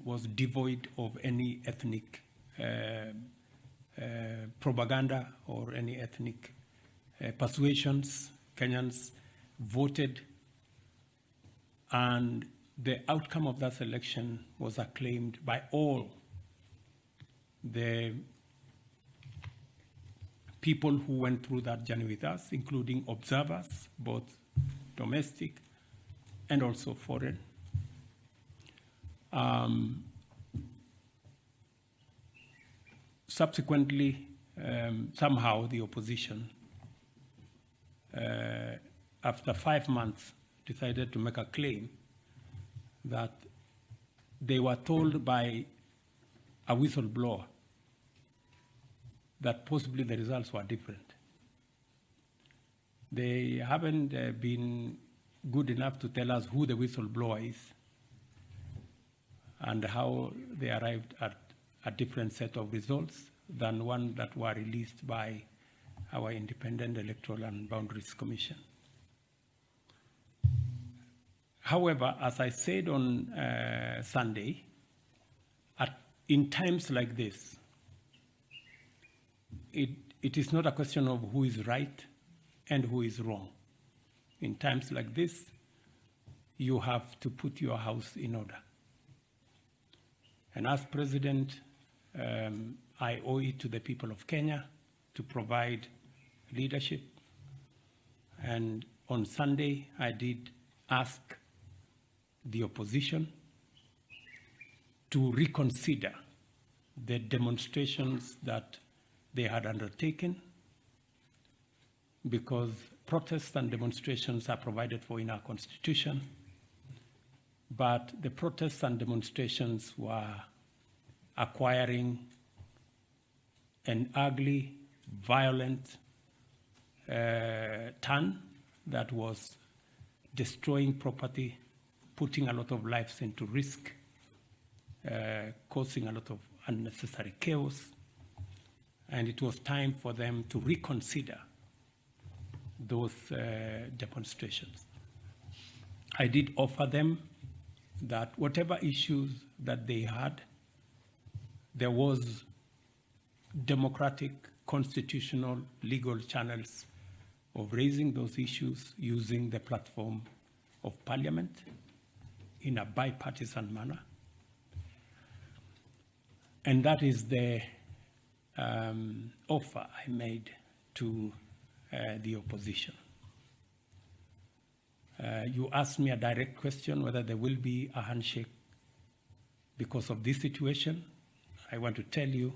was devoid of any ethnic propaganda or any ethnic persuasions. Kenyans voted, and the outcome of that election was acclaimed by all the people who went through that journey with us, including observers, both domestic and also foreign. Subsequently, somehow the opposition, after 5 months, decided to make a claim that they were told by a whistleblower that possibly the results were different. They haven't been good enough to tell us who the whistleblower is and how they arrived at a different set of results than one that were released by our Independent Electoral and Boundaries Commission. However, as I said on Sunday, in times like this, it is not a question of who is right and who is wrong. In times like this, you have to put your house in order. And as president, I owe it to the people of Kenya to provide leadership. And on Sunday, I did ask the opposition to reconsider the demonstrations that they had undertaken, because protests and demonstrations are provided for in our Constitution, but the protests and demonstrations were acquiring an ugly, violent turn that was destroying property, putting a lot of lives into risk, causing a lot of unnecessary chaos, and it was time for them to reconsider those demonstrations. I did offer them that whatever issues that they had, there was democratic, constitutional, legal channels of raising those issues using the platform of Parliament in a bipartisan manner. And that is the offer I made to the opposition. You asked me a direct question whether there will be a handshake because of this situation. I want to tell you